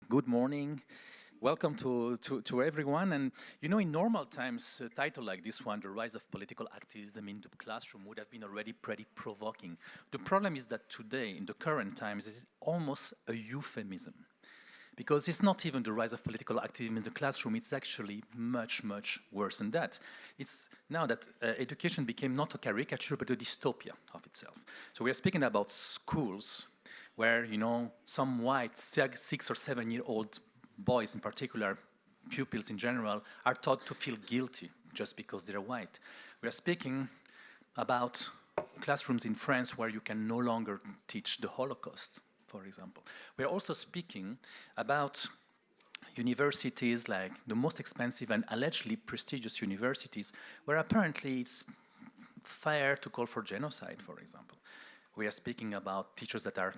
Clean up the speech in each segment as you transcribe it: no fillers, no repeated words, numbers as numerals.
good morning. Welcome to everyone. And you know, in normal times, a title like this one, The Rise of Political Activism in the Classroom, would have been already pretty provoking. The problem is that today, in the current times, this is almost a euphemism. Because it's not even the rise of political activism in the classroom, it's actually much, much worse than that. It's now that education became not a caricature, but a dystopia of itself. So we are speaking about schools where, you know, some white 6 or 7 year old boys in particular, pupils in general, are taught to feel guilty just because they're white. We are speaking about classrooms in France where you can no longer teach the Holocaust, for example. We are also speaking about universities like the most expensive and allegedly prestigious universities where apparently it's fair to call for genocide, for example. We are speaking about teachers that are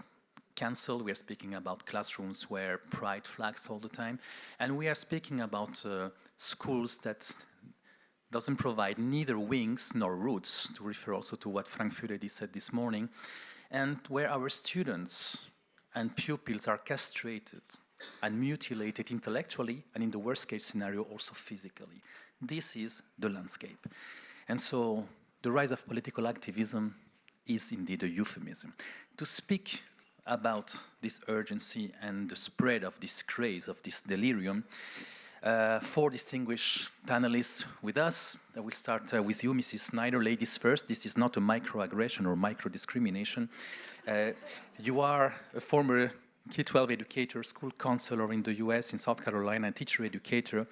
cancelled. We are speaking about classrooms where pride flags all the time. And we are speaking about schools that doesn't provide neither wings nor roots, to refer also to what Frank Furedi said this morning, and where our students and pupils are castrated and mutilated intellectually, and in the worst case scenario, also physically. This is the landscape. And so the rise of political activism is indeed a euphemism. To speak about this urgency and the spread of this craze, of this delirium, four distinguished panelists with us. I will start with you, Mrs. Snyder. Ladies first. This is not a microaggression or microdiscrimination. You are a former K-12 educator, school counselor in the US, in South Carolina, a teacher educator,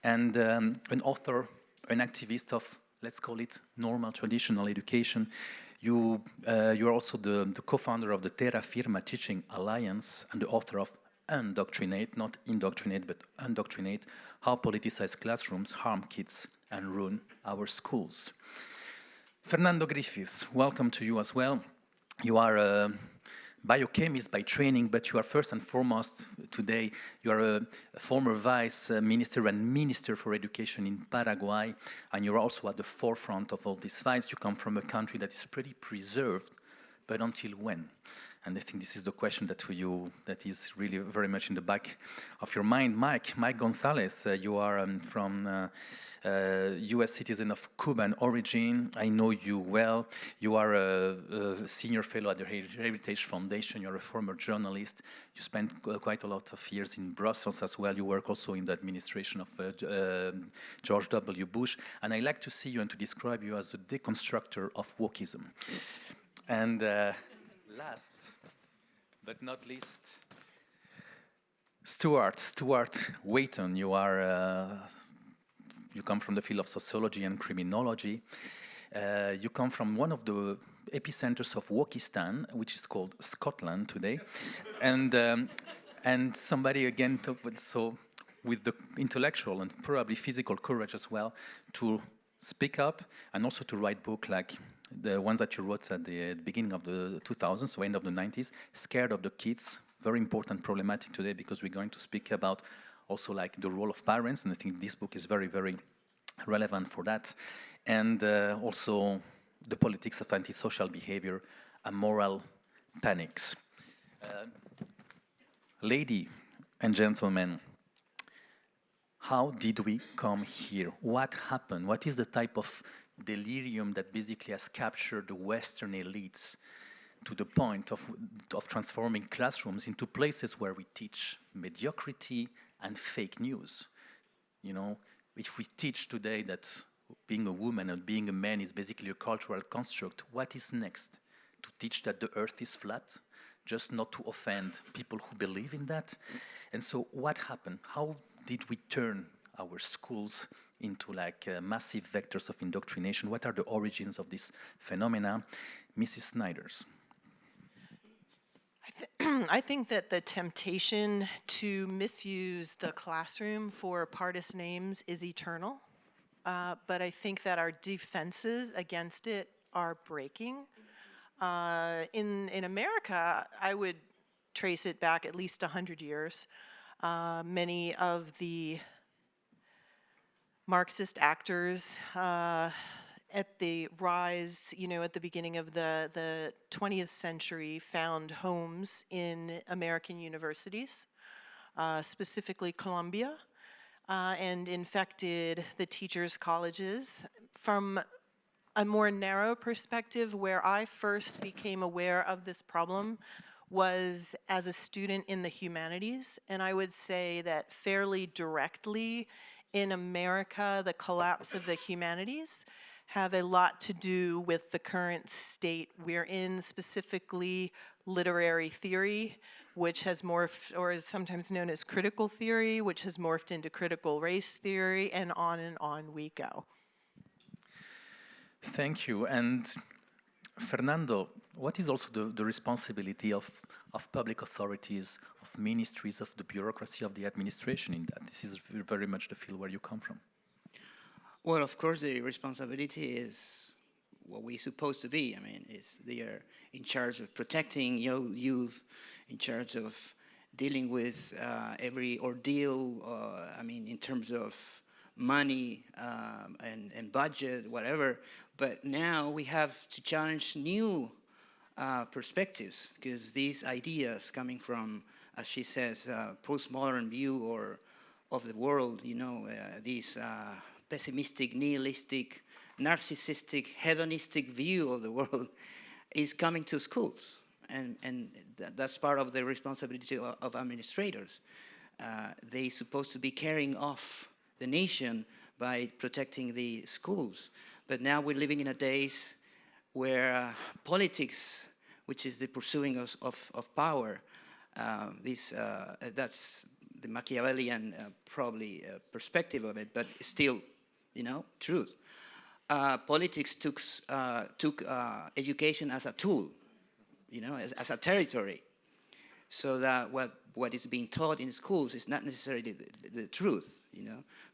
and an author, an activist of, let's call it, normal traditional education. You are also the co-founder of the Terra Firma Teaching Alliance and the author of Undoctrinate, not indoctrinate, but undoctrinate, how politicized classrooms harm kids and ruin our schools. Fernando Griffith, welcome to you as well. You are a biochemist by training, but you are first and foremost today, you are a former vice minister and minister for education in Paraguay, and you're also at the forefront of all these fights. You come from a country that is pretty preserved, but until when? And I think this is the question that is really very much in the back of your mind. Mike Gonzalez, you are from U.S. citizen of Cuban origin. I know you well. You are a senior fellow at the Heritage Foundation. You're a former journalist. You spent quite a lot of years in Brussels as well. You work also in the administration of George W. Bush. And I like to see you and to describe you as a deconstructor of wokeism. And last but not least, Stuart Wayton. You come from the field of sociology and criminology. You come from one of the epicenters of Wokistan, which is called Scotland today, and somebody again with the intellectual and probably physical courage as well to speak up and also to write books like the ones that you wrote at the beginning of the 2000s, so end of the 90s, Scared of the Kids, very important problematic today because we're going to speak about also like the role of parents, and I think this book is very, very relevant for that, and also the politics of antisocial behavior and moral panics. Ladies and gentlemen, how did we come here? What happened? What is the type of delirium that basically has captured the Western elites to the point of transforming classrooms into places where we teach mediocrity and fake news? You know, if we teach today that being a woman and being a man is basically a cultural construct, what is next? To teach that the earth is flat, just not to offend people who believe in that? And so what happened? How did we turn our schools into like massive vectors of indoctrination? What are the origins of this phenomena? Mrs. Snyders. I think that the temptation to misuse the classroom for partisan aims is eternal, but I think that our defenses against it are breaking. In America, I would trace it back at least 100 years. Many of the Marxist actors at the rise, at the beginning of the 20th century, found homes in American universities. specifically Colombia, and infected the teachers' colleges. From a more narrow perspective, where I first became aware of this problem was as a student in the humanities, and I would say that fairly directly in America, the collapse of the humanities have a lot to do with the current state we're in, specifically literary theory, which has morphed, or is sometimes known as critical theory, which has morphed into critical race theory, and on we go. Thank you. And Fernando, what is also the responsibility of public authorities, of ministries, of the bureaucracy, of the administration in that? This is very much the field where you come from. Well, of course, the responsibility is what we're supposed to be. I mean, they are in charge of protecting youth, in charge of dealing with every ordeal, I mean, in terms of money and budget, whatever. But now we have to challenge new perspectives, because these ideas coming from, as she says, postmodern view of the world, these pessimistic, nihilistic, narcissistic, hedonistic view of the world is coming to schools. And that's part of the responsibility of administrators. They're supposed to be carrying off the nation by protecting the schools. But now we're living in a days where politics, which is the pursuing of power, that's the Machiavellian probably perspective of it, but still, truth. Politics took education as a tool, as a territory, so that what is being taught in schools is not necessarily the truth,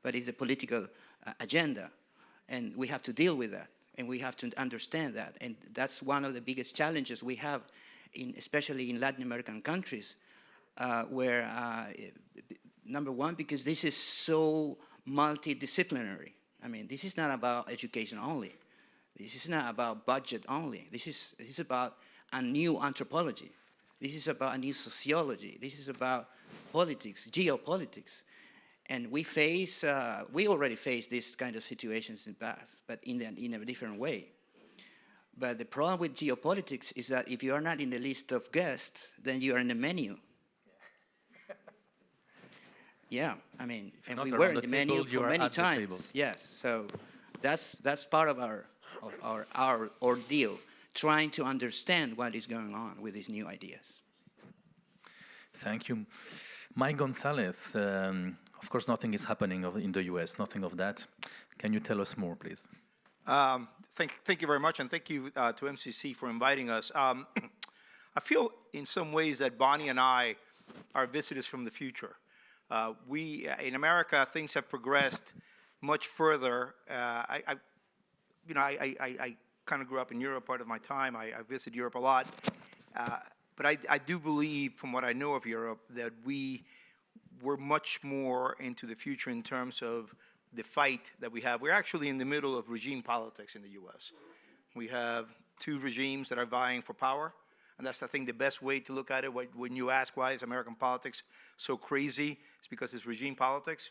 but is a political agenda, and we have to deal with that, and we have to understand that, and that's one of the biggest challenges we have, especially in Latin American countries, where number one, because this is so multidisciplinary. I mean, this is not about education only. This is not about budget only. This is about a new anthropology. This is about a new sociology. This is about politics, geopolitics. And we already faced these kind of situations in the past, but in a different way. But the problem with geopolitics is that if you are not in the list of guests, then you are in the menu. Yeah, I mean, and we were in the menu for many times. Yes, so that's part of our ordeal, trying to understand what is going on with these new ideas. Thank you. Mike Gonzalez, of course nothing is happening in the US, nothing of that. Can you tell us more, please? Thank you very much, and thank you to MCC for inviting us. I feel in some ways that Bonnie and I are visitors from the future. In America, things have progressed much further. I kind of grew up in Europe part of my time. I visit Europe a lot. But I do believe, from what I know of Europe, that we're much more into the future in terms of the fight that we have. We're actually in the middle of regime politics in the US. We have two regimes that are vying for power. And that's, I think, the best way to look at it. When you ask why is American politics so crazy, it's because it's regime politics.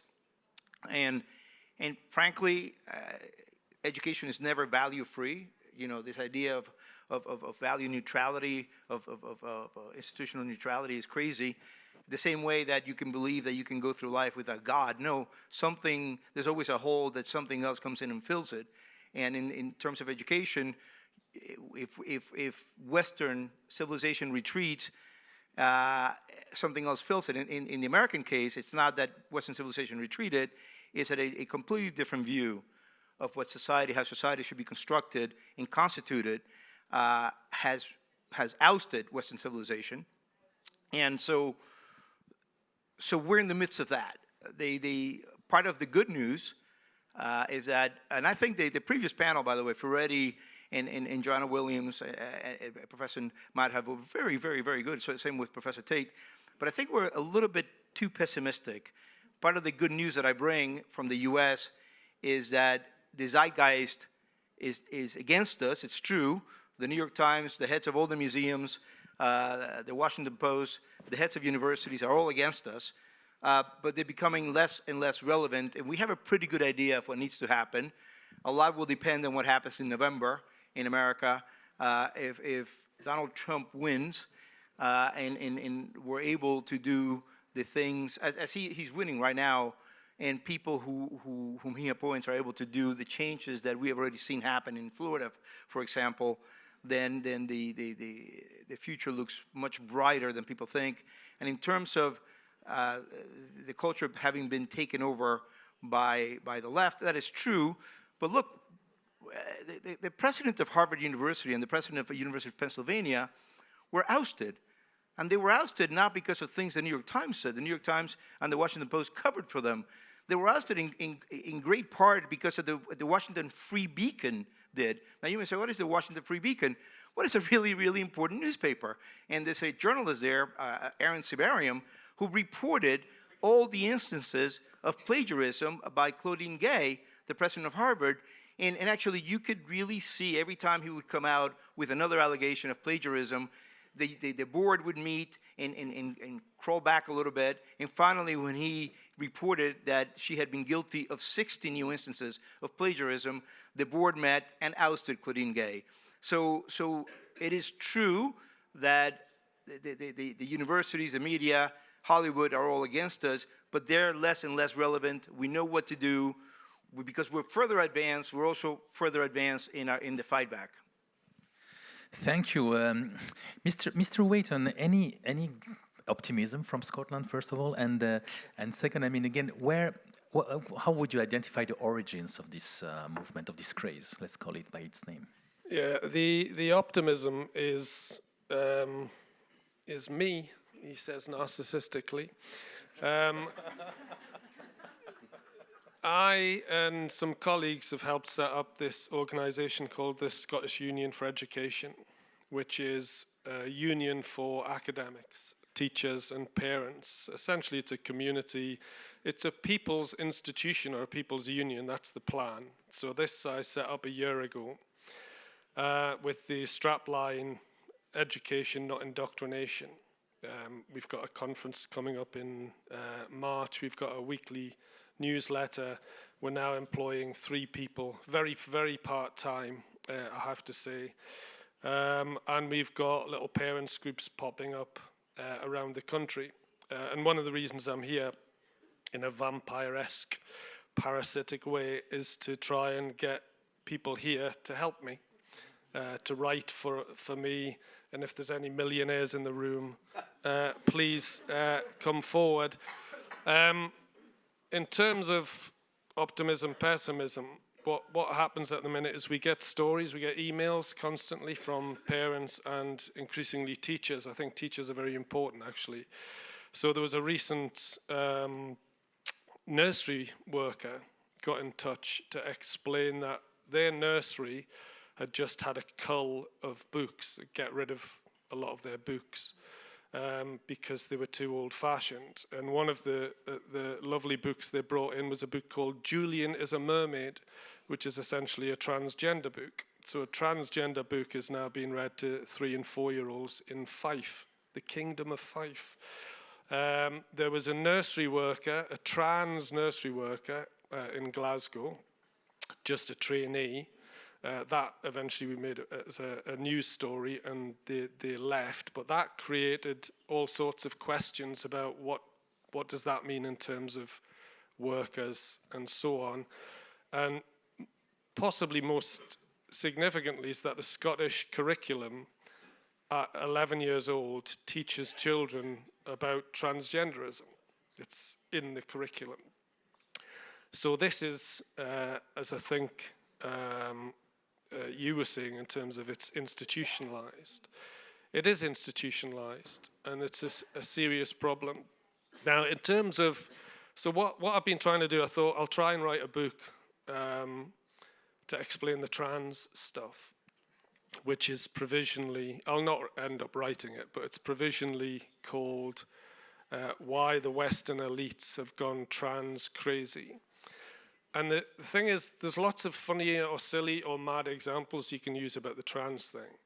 And frankly, education is never value-free. This idea of value neutrality, of institutional neutrality is crazy. The same way that you can believe that you can go through life without God. No, there's always a hole that something else comes in and fills it. And in terms of education, if Western civilization retreats, something else fills it. In the American case, it's not that Western civilization retreated, it's that a completely different view of how society should be constructed and constituted has ousted Western civilization. And so we're in the midst of that. The part of the good news is that, and I think the previous panel, by the way, Ferretti and Joanna Williams, Professor Madhav, were very, very, very good. So same with Professor Tate. But I think we're a little bit too pessimistic. Part of the good news that I bring from the U.S. is that the zeitgeist is against us. It's true. The New York Times, the heads of all the museums, the Washington Post, the heads of universities are all against us. but they're becoming less and less relevant, and we have a pretty good idea of what needs to happen. A lot will depend on what happens in November in America. If Donald Trump wins and we're able to do the things, as he's winning right now, and people whom he appoints are able to do the changes that we have already seen happen in Florida, for example, then the future looks much brighter than people think. And in terms of the culture having been taken over by the left, that is true. But look, the president of Harvard University and the president of the University of Pennsylvania were ousted. And they were ousted not because of things the New York Times said. The New York Times and the Washington Post covered for them. They were ousted in great part because of the Washington Free Beacon did. Now you may say, what is the Washington Free Beacon? Well, it's a really, really important newspaper. And there's a journalist there, Aaron Sibarium, who reported all the instances of plagiarism by Claudine Gay, the president of Harvard. And actually, you could really see every time he would come out with another allegation of plagiarism, the board would meet and crawl back a little bit. And finally, when he reported that she had been guilty of 60 new instances of plagiarism, the board met and ousted Claudine Gay. So it is true that the universities, the media, Hollywood are all against us, but they're less and less relevant. We know what to do. Because we're further advanced, we're also further advanced in the fight back. Thank you. Mr. Wayton, any optimism from Scotland, first of all? And second, I mean, again, how would you identify the origins of this movement, of this craze? Let's call it by its name. Yeah, the optimism is me, he says narcissistically. I and some colleagues have helped set up this organization called the Scottish Union for Education, which is a union for academics, teachers and parents. Essentially, it's a community. It's a people's institution or a people's union. That's the plan. So this I set up a year ago with the strapline, education, not indoctrination. We've got a conference coming up in March. We've got a weekly newsletter. We're now employing 3 people, very, very part-time, I have to say. And we've got little parents groups popping up around the country. And one of the reasons I'm here in a vampire-esque, parasitic way is to try and get people here to help me, to write for me. And if there's any millionaires in the room, please come forward. In terms of optimism, pessimism, what happens at the minute is we get stories, we get emails constantly from parents and increasingly teachers. I think teachers are very important, actually. So there was a recent nursery worker got in touch to explain that their nursery had just had a cull of books, get rid of a lot of their books. Because they were too old-fashioned. And one of the lovely books they brought in was a book called Julian is a Mermaid, which is essentially a transgender book. So a transgender book is now being read to 3- and 4-year-olds in Fife, the Kingdom of Fife. There was a nursery worker, a trans nursery worker in Glasgow, just a trainee. That eventually we made as a news story, and they left. But that created all sorts of questions about what does that mean in terms of workers and so on. And possibly most significantly is that the Scottish curriculum at 11 years old teaches children about transgenderism. It's in the curriculum. So this is, as I think you were saying in terms of it's institutionalized. It is institutionalized, and it's a serious problem. Now, in terms of, so what I've been trying to do, I thought I'll try and write a book to explain the trans stuff, which is provisionally, I'll not end up writing it, but it's provisionally called Why the Western Elites Have Gone Trans Crazy. And the thing is, there's lots of funny or silly or mad examples you can use about the trans thing.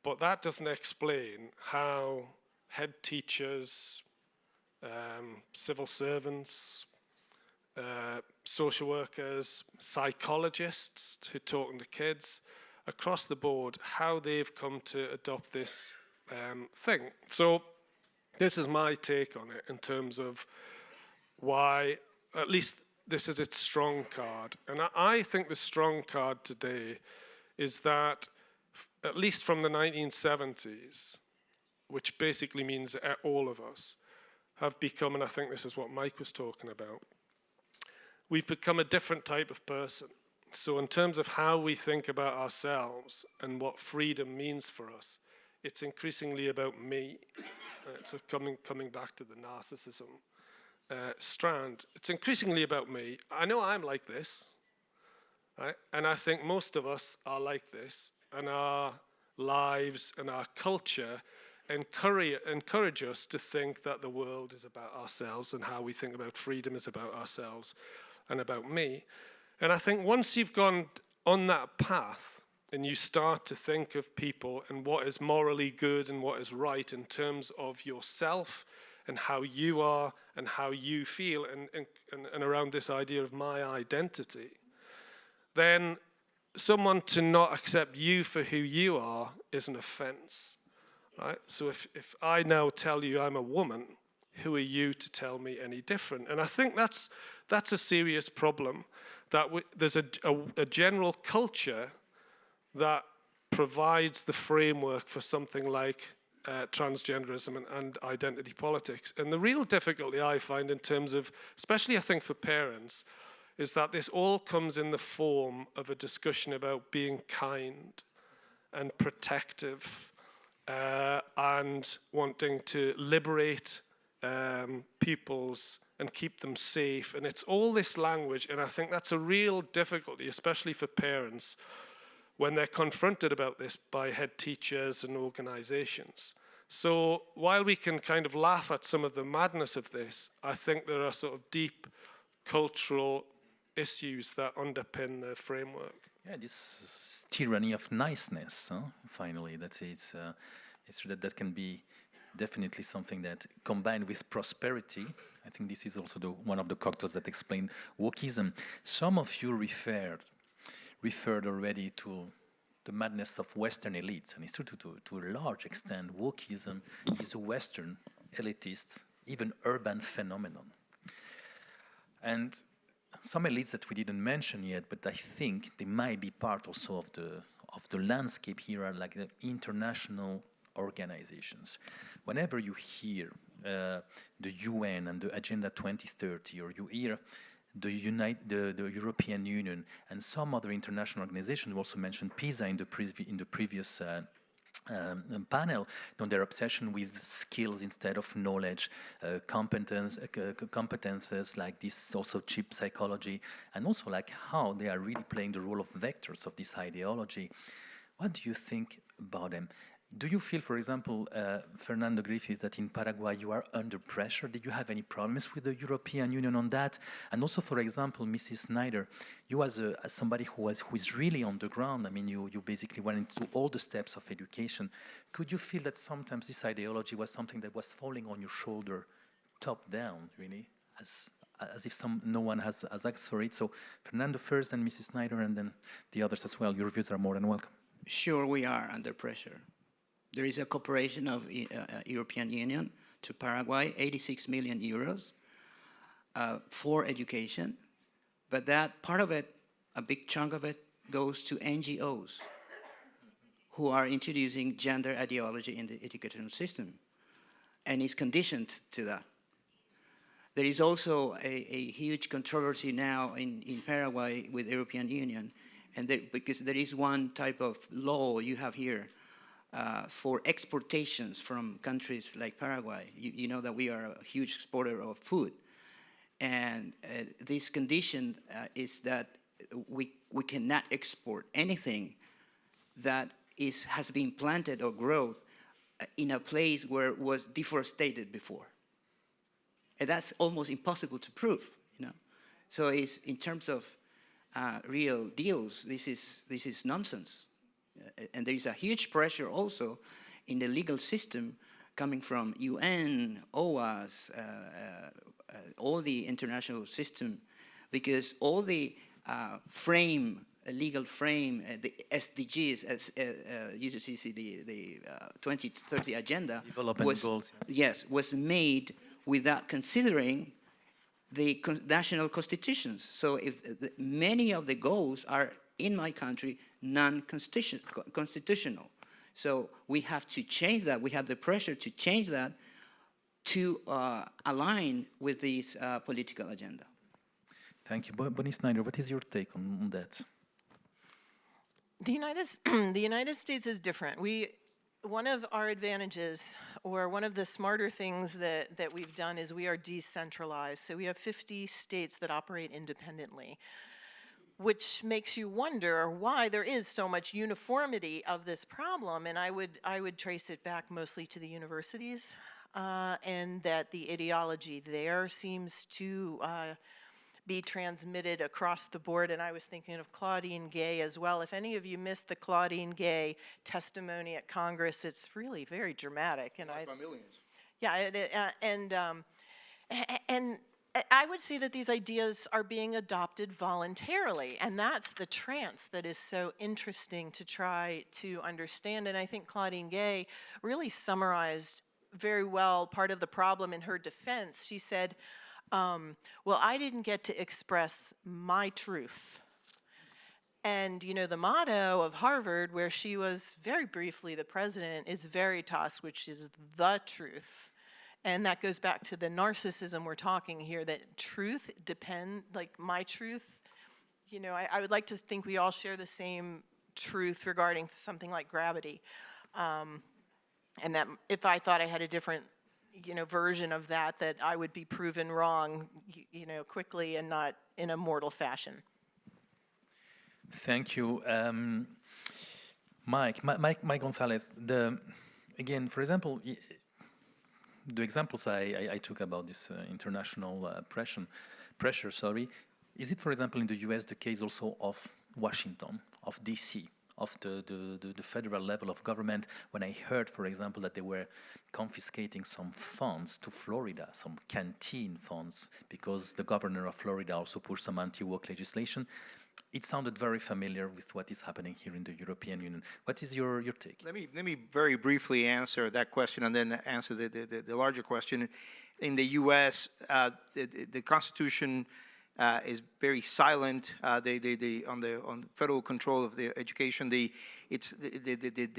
But that doesn't explain how head teachers, civil servants, social workers, psychologists who are talking to kids, across the board, how they've come to adopt this thing. So this is my take on it in terms of why, at least this is its strong card. And I think the strong card today is that, at least from the 1970s, which basically means all of us have become, and I think this is what Mike was talking about, we've become a different type of person. So in terms of how we think about ourselves and what freedom means for us, it's increasingly about me. So coming back to the narcissism strand, it's increasingly about me. I know I'm like this, right? And I think most of us are like this, and our lives and our culture encourage us to think that the world is about ourselves, and how we think about freedom is about ourselves and about me. And I think once you've gone on that path and you start to think of people and what is morally good and what is right in terms of yourself and how you are and how you feel, and around this idea of my identity, then someone to not accept you for who you are is an offense, right? So if I now tell you I'm a woman, who are you to tell me any different? And I think that's a serious problem, that there's a general culture that provides the framework for something like transgenderism and identity politics. And the real difficulty I find in terms of, especially I think for parents, is that this all comes in the form of a discussion about being kind and protective and wanting to liberate pupils and keep them safe. And it's all this language, and I think that's a real difficulty, especially for parents, when they're confronted about this by head teachers and organizations. So while we can kind of laugh at some of the madness of this, I think there are sort of deep cultural issues that underpin the framework. Yeah, this tyranny of niceness, finally, that can be definitely something that, combined with prosperity, I think this is also one of the cocktails that explain wokeism. Some of you referred already to the madness of Western elites, and it's true to a large extent, wokeism is a Western, elitist, even urban phenomenon. And some elites that we didn't mention yet, but I think they might be part also of the landscape here, are like the international organizations. Whenever you hear the UN and the Agenda 2030, or you hear the European Union and some other international organizations, we also mentioned PISA in the previous panel, on their obsession with skills instead of knowledge, competences like this, also cheap psychology, and also like how they are really playing the role of vectors of this ideology. What do you think about them? Do you feel, for example, Fernando Griffith, that in Paraguay you are under pressure? Did you have any problems with the European Union on that? And also, for example, Mrs. Snyder, you as somebody who is really on the ground, I mean, you basically went into all the steps of education. Could you feel that sometimes this ideology was something that was falling on your shoulder, top down, really, as if no one has asked for it? So Fernando first, then Mrs. Snyder, and then the others as well. Your views are more than welcome. Sure, we are under pressure. There is a cooperation of European Union to Paraguay, 86 million euros for education. But that part of it, a big chunk of it, goes to NGOs who are introducing gender ideology in the educational system, and is conditioned to that. There is also a huge controversy now in Paraguay with the European Union, and because there is one type of law you have here for exportations from countries like Paraguay. You know that we are a huge exporter of food. And this condition is that we cannot export anything that has been planted or grown in a place where it was deforested before. And that's almost impossible to prove, you know. So it's, in terms of real deals, this is nonsense. And there is a huge pressure also in the legal system coming from UN, OAS, all the international system, because all the legal frame, the SDGs, as you see the 2030 agenda, Development goals, yes, was made without considering the national constitutions. So if many of the goals are in my country non-constitutional. So we have to change that. We have the pressure to change that to align with this political agenda. Thank you. Bonnie Snyder, what is your take on that? The United States is different. One of our advantages, or one of the smarter things that we've done, is we are decentralized. So we have 50 states that operate independently, which makes you wonder why there is so much uniformity of this problem. And I would trace it back mostly to the universities, and that the ideology there seems to be transmitted across the board. And I was thinking of Claudine Gay as well. If any of you missed the Claudine Gay testimony at Congress, it's really very dramatic. And By millions. yeah, and I would say that these ideas are being adopted voluntarily, and that's the trance that is so interesting to try to understand. And I think Claudine Gay really summarized very well part of the problem in her defense. She said, well, I didn't get to express my truth. And, you know, the motto of Harvard, where she was very briefly the president, is veritas, which is the truth. And that goes back to the narcissism we're talking here, that truth like my truth, you know, I would like to think we all share the same truth regarding something like gravity. And that if I thought I had a different, you know, version of that I would be proven wrong, you know, quickly and not in a mortal fashion. Thank you. Mike Gonzalez, again, for example, the examples I took about this international pressure, is it, for example, in the US the case also of Washington, of DC, of the federal level of government, when I heard, for example, that they were confiscating some funds to Florida, some canteen funds, because the governor of Florida also pushed some anti-woke legislation? It sounded very familiar with what is happening here in the European Union. What is your take? Let me very briefly answer that question and then answer the larger question. In the U.S., the Constitution is very silent. On federal control of the education, the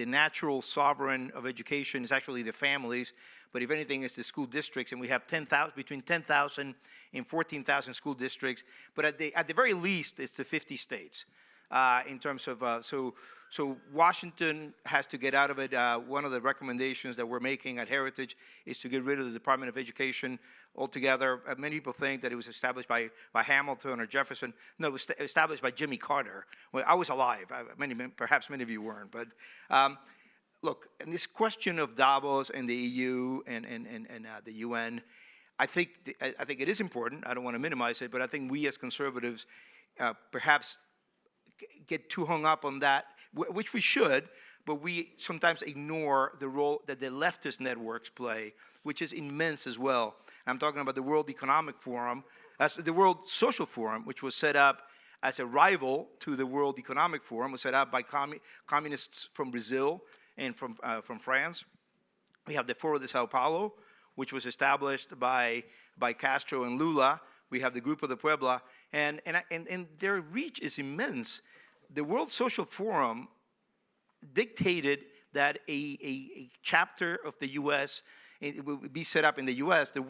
natural sovereign of education is actually the families. But if anything, it's the school districts, and we have between 10,000 and 14,000 school districts. But at the very least, it's the 50 states. In terms of so Washington has to get out of it. One of the recommendations that we're making at Heritage is to get rid of the Department of Education altogether. Many people think that it was established by Hamilton or Jefferson. No, it was established by Jimmy Carter. Well, I was alive. Perhaps many of you weren't. But look, in this question of Davos and the EU and the UN, I think it is important. I don't want to minimize it, but I think we as conservatives perhaps get too hung up on that, which we should, but we sometimes ignore the role that the leftist networks play, which is immense as well. I'm talking about the World Economic Forum, the World Social Forum, which was set up as a rival to the World Economic Forum, was set up by communists from Brazil and from France. We have the Foro de Sao Paulo, which was established by Castro and Lula. We have the Grupo de Puebla, and their reach is immense. The World Social Forum dictated that a chapter of the U.S. it would be set up in the U.S. The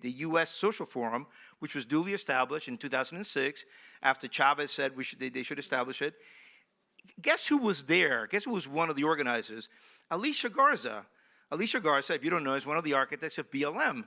U.S. Social Forum, which was duly established in 2006, after Chavez said they should establish it. Guess who was there? Guess who was one of the organizers? Alicia Garza. Alicia Garza, if you don't know, is one of the architects of BLM.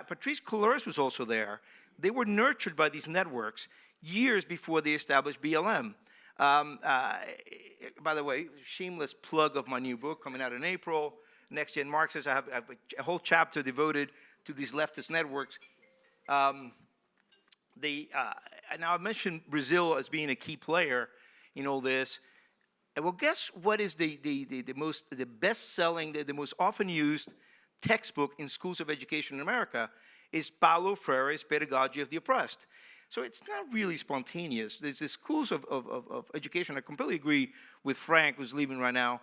Patrice Cullors was also there. They were nurtured by these networks years before they established BLM. By the way, shameless plug of my new book coming out in April, Next Gen Marxists. I have a whole chapter devoted to these leftist networks. And now I mentioned Brazil as being a key player in all this. And well, guess what is the best-selling, the most often used textbook in schools of education in America is Paulo Freire's Pedagogy of the Oppressed. So it's not really spontaneous. There's the schools of education. I completely agree with Frank, who's leaving right now,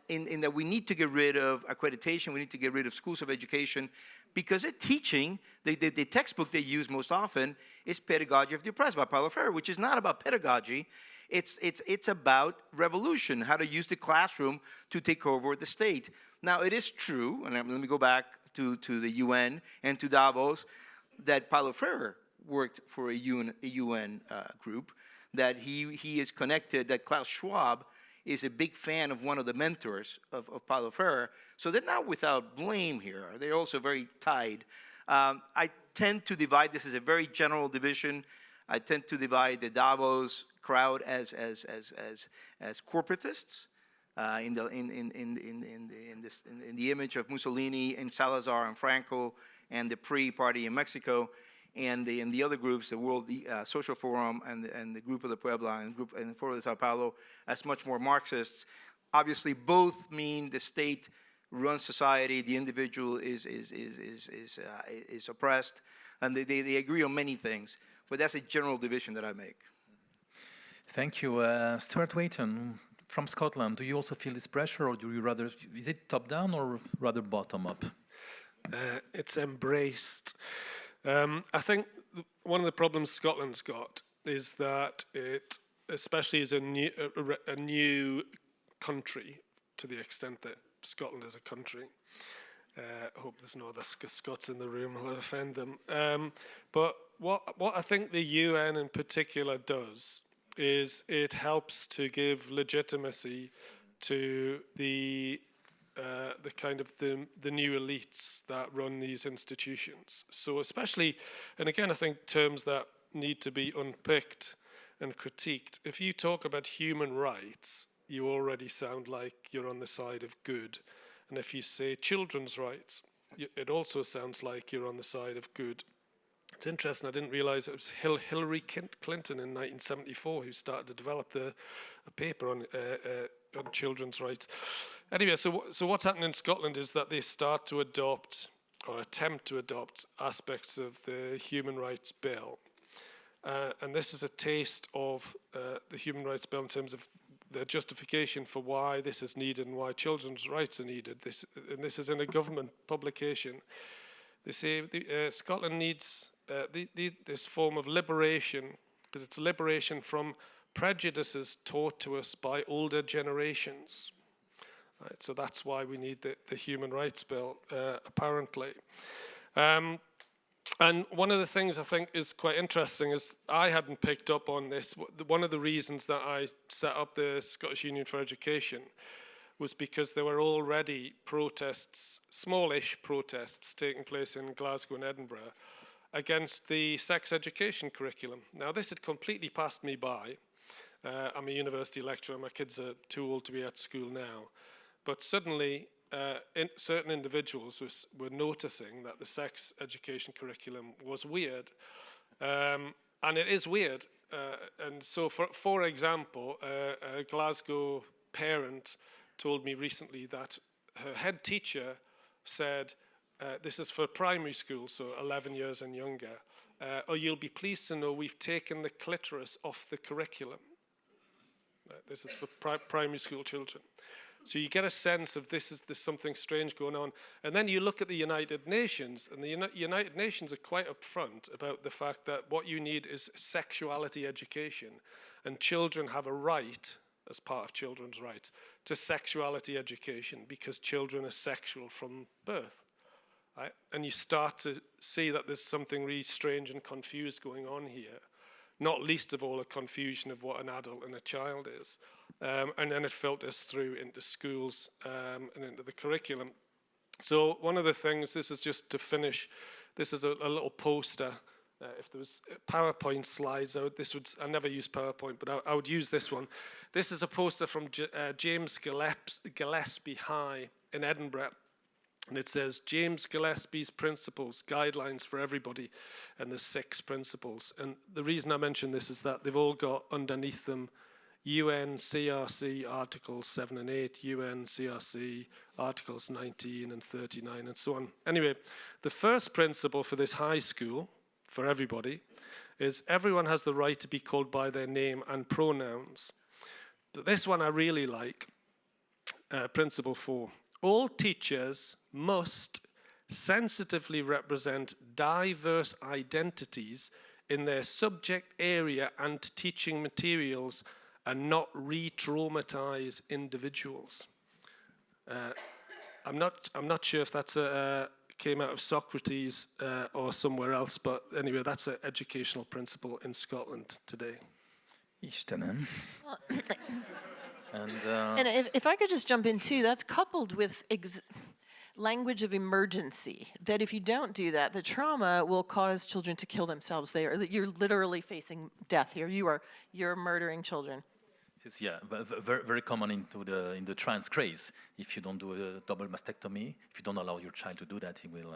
in that we need to get rid of accreditation. We need to get rid of schools of education because they're teaching, the textbook they use most often is Pedagogy of the Oppressed by Paulo Freire, which is not about pedagogy. It's about revolution, how to use the classroom to take over the state. Now, it is true, and let me go back to the UN and to Davos, that Paulo Freire worked for a UN group, that he is connected, that Klaus Schwab is a big fan of one of the mentors of Paulo Freire. So they're not without blame here. They're also very tied. I tend to divide, this is a very general division, I tend to divide the Davos crowd as corporatists, in the image of Mussolini and Salazar and Franco and the PRI party in Mexico, and the other groups, the World Social Forum and the Group of the Puebla and the Foro de Sao Paulo, as much more Marxists. Obviously, both mean the state runs society, the individual is oppressed, and they agree on many things. But that's a general division that I make. Thank you. Stuart Wayton, from Scotland, do you also feel this pressure, or do you rather, is it top-down or rather bottom-up? It's embraced. I think one of the problems Scotland's got is that it, especially as a new country, to the extent that Scotland is a country, I hope there's no other Scots in the room, I'll offend them. But what I think the UN in particular does is it helps to give legitimacy to the kind of the new elites that run these institutions. So especially, and again, I think terms that need to be unpicked and critiqued. If you talk about human rights, you already sound like you're on the side of good. And if you say children's rights, it also sounds like you're on the side of good. It's interesting, I didn't realize it was Hillary Clinton in 1974 who started to develop a paper on children's rights. Anyway, so what's happening in Scotland is that they start to adopt, or attempt to adopt, aspects of the Human Rights Bill. And this is a taste of the Human Rights Bill in terms of the justification for why this is needed and why children's rights are needed. This is in a government publication. They say Scotland needs this form of liberation, because it's liberation from prejudices taught to us by older generations. Right, so that's why we need the Human Rights Bill, apparently. And one of the things I think is quite interesting is I hadn't picked up on this. One of the reasons that I set up the Scottish Union for Education was because there were already protests, smallish protests, taking place in Glasgow and Edinburgh against the sex education curriculum. Now, this had completely passed me by. I'm a university lecturer. My kids are too old to be at school now. But suddenly, certain individuals were noticing that the sex education curriculum was weird. And it is weird. And so, for example, a Glasgow parent told me recently that her head teacher said, this is for primary school, so 11 years and younger, oh, you'll be pleased to know we've taken the clitoris off the curriculum. This is for primary school children. So you get a sense of there's something strange going on. And then you look at the United Nations, and the United Nations are quite upfront about the fact that what you need is sexuality education, and children have a right, as part of children's rights, to sexuality education because children are sexual from birth. Right? And you start to see that there's something really strange and confused going on here, not least of all a confusion of what an adult and a child is. And then it filters through into schools and into the curriculum. So one of the things, this is just to finish, this is a little poster. If there was PowerPoint slides, I never use PowerPoint, but I would use this one. This is a poster from James Gillespie High in Edinburgh. And it says, James Gillespie's Principles, Guidelines for Everybody, and there's 6 principles. And the reason I mention this is that they've all got underneath them UN CRC Articles 7 and 8, UN CRC Articles 19 and 39, and so on. Anyway, the first principle for this high school, for everybody, is everyone has the right to be called by their name and pronouns. This one I really like, principle 4. All teachers must sensitively represent diverse identities in their subject area and teaching materials and not re-traumatize individuals. I'm not sure if that's came out of Socrates or somewhere else, but anyway, that's an educational principle in Scotland today. Istenem. And if I could just jump in too, that's coupled with language of emergency, that if you don't do that, the trauma will cause children to kill themselves. You're literally facing death here. You're murdering children. It's, yeah, very, very common in the trans craze. If you don't do a double mastectomy, if you don't allow your child to do that, he will,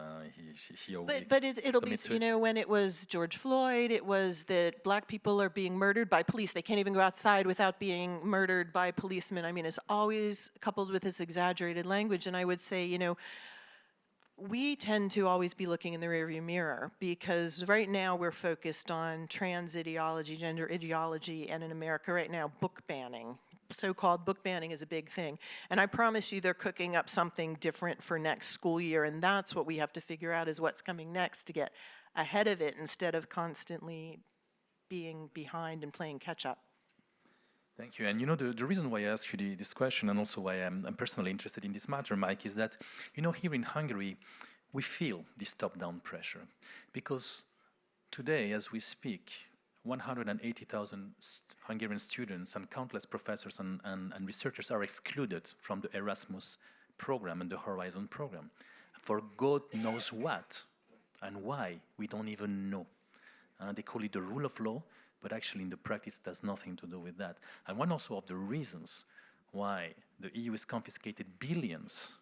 she or he But it'll be, commit you know, when it was George Floyd, it was that black people are being murdered by police. They can't even go outside without being murdered by policemen. I mean, it's always coupled with this exaggerated language. And I would say, you know, we tend to always be looking in the rearview mirror because right now we're focused on trans ideology, gender ideology, and in America right now, book banning. So-called book banning is a big thing. And I promise you they're cooking up something different for next school year, and that's what we have to figure out is what's coming next to get ahead of it instead of constantly being behind and playing catch-up. Thank you. And you know, the reason why I asked you this question and also why I'm personally interested in this matter, Mike, is that, you know, here in Hungary, we feel this top-down pressure. Because today, as we speak, 180,000 Hungarian students and countless professors and researchers are excluded from the Erasmus program and the Horizon program. For God knows what and why, we don't even know. They call it the rule of law, but actually in the practice it has nothing to do with that. And one also of the reasons why the EU has confiscated billions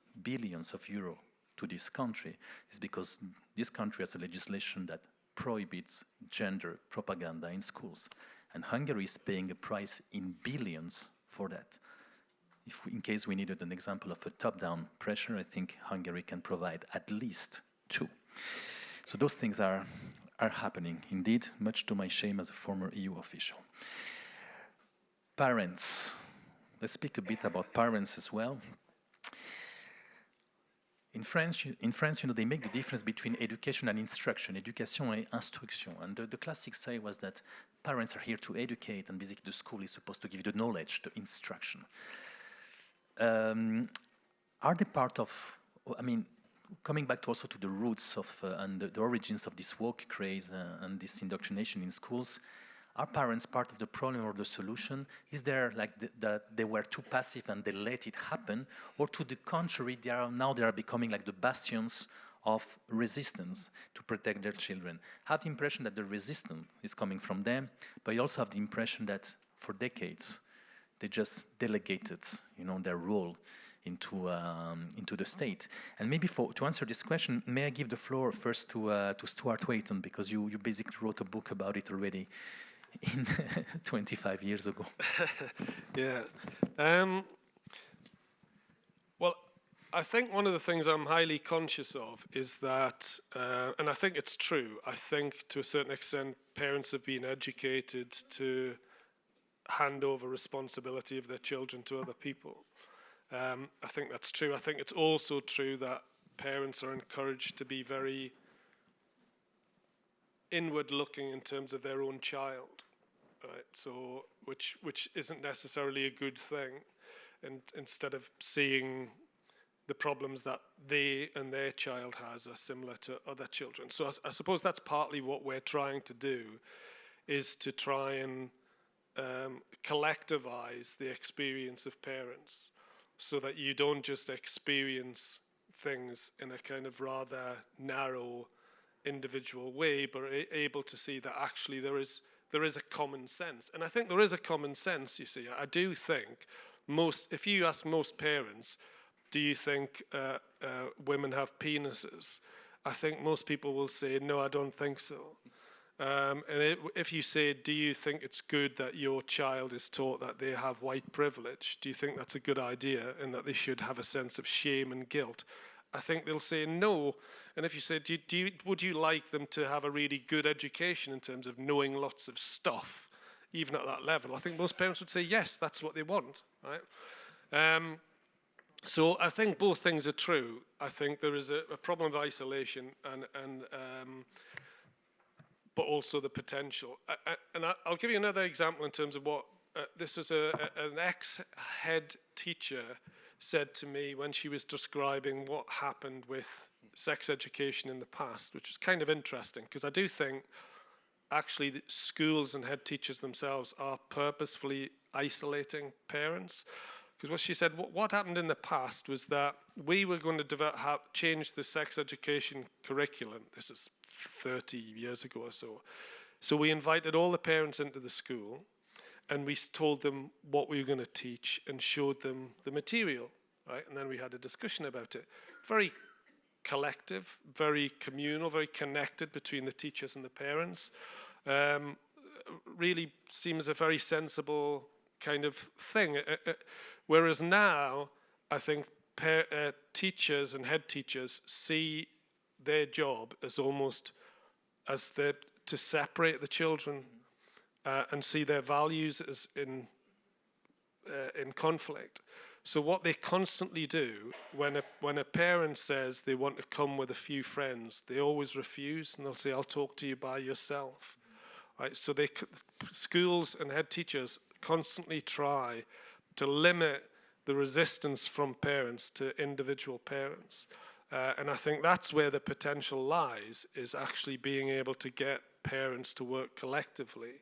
of euro to this country is because this country has a legislation that prohibits gender propaganda in schools. And Hungary is paying a price in billions for that. In case we needed an example of a top-down pressure, I think Hungary can provide at least 2. So those things are happening, indeed, much to my shame as a former EU official. Parents. Let's speak a bit about parents as well. In France, you know, they make the difference between education and instruction, éducation et instruction. And the classic say was that parents are here to educate, and basically the school is supposed to give you the knowledge, the instruction. Are they part of, I mean, coming back also to the roots of and the origins of this woke craze and this indoctrination in schools, are parents part of the problem or the solution? Is there like that they were too passive and they let it happen, or to the contrary, they are becoming like the bastions of resistance to protect their children? I have the impression that the resistance is coming from them, but I also have the impression that for decades they just delegated, you know, their role into the state. And maybe to answer this question, may I give the floor first to Stuart Wayton, because you basically wrote a book about it already in 25 years ago. Yeah. Well, I think one of the things I'm highly conscious of is that, and I think it's true, I think to a certain extent parents have been educated to hand over responsibility of their children to other people. I think that's true. I think it's also true that parents are encouraged to be very inward-looking in terms of their own child, right? So, which isn't necessarily a good thing, and instead of seeing the problems that they and their child has are similar to other children. So I suppose that's partly what we're trying to do, is to try and collectivize the experience of parents, so that you don't just experience things in a kind of rather narrow, individual way, but are able to see that actually there is a common sense. And I think there is a common sense, you see. I do think if you ask most parents, do you think women have penises? I think most people will say, no, I don't think so. If you say, do you think it's good that your child is taught that they have white privilege? Do you think that's a good idea and that they should have a sense of shame and guilt? I think they'll say no. And if you say, would you like them to have a really good education in terms of knowing lots of stuff, even at that level? I think most parents would say yes, that's what they want, right? So I think both things are true. I think there is a problem of isolation but also the potential. I'll give you another example in terms of what this was an ex-head teacher said to me when she was describing what happened with sex education in the past, which was kind of interesting, because I do think actually the schools and head teachers themselves are purposefully isolating parents. Because what she said, what happened in the past was that we were going to change the sex education curriculum. This is 30 years ago or so. So we invited all the parents into the school and we told them what we were going to teach and showed them the material, right? And then we had a discussion about it. Very collective, very communal, very connected between the teachers and the parents. Really seems a very sensible kind of thing. Whereas now, I think teachers and head teachers see their job as almost as to separate the children and see their values as in conflict. So what they constantly do when a parent says they want to come with a few friends, they always refuse and they'll say, "I'll talk to you by yourself." Right? So schools and head teachers constantly try to limit the resistance from parents to individual parents. And I think that's where the potential lies, is actually being able to get parents to work collectively.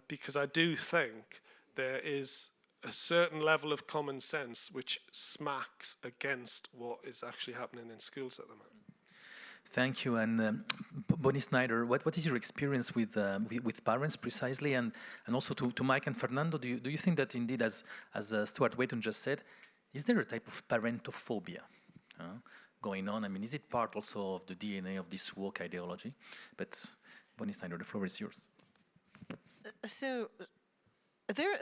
Because I do think there is a certain level of common sense which smacks against what is actually happening in schools at the moment. Thank you. And Bonnie Snyder, what is your experience with parents precisely? And also to Mike and Fernando, do you think that indeed, as Stuart Wayton just said, is there a type of parentophobia going on? I mean, is it part also of the DNA of this woke ideology? But Bonnie Snyder, the floor is yours. So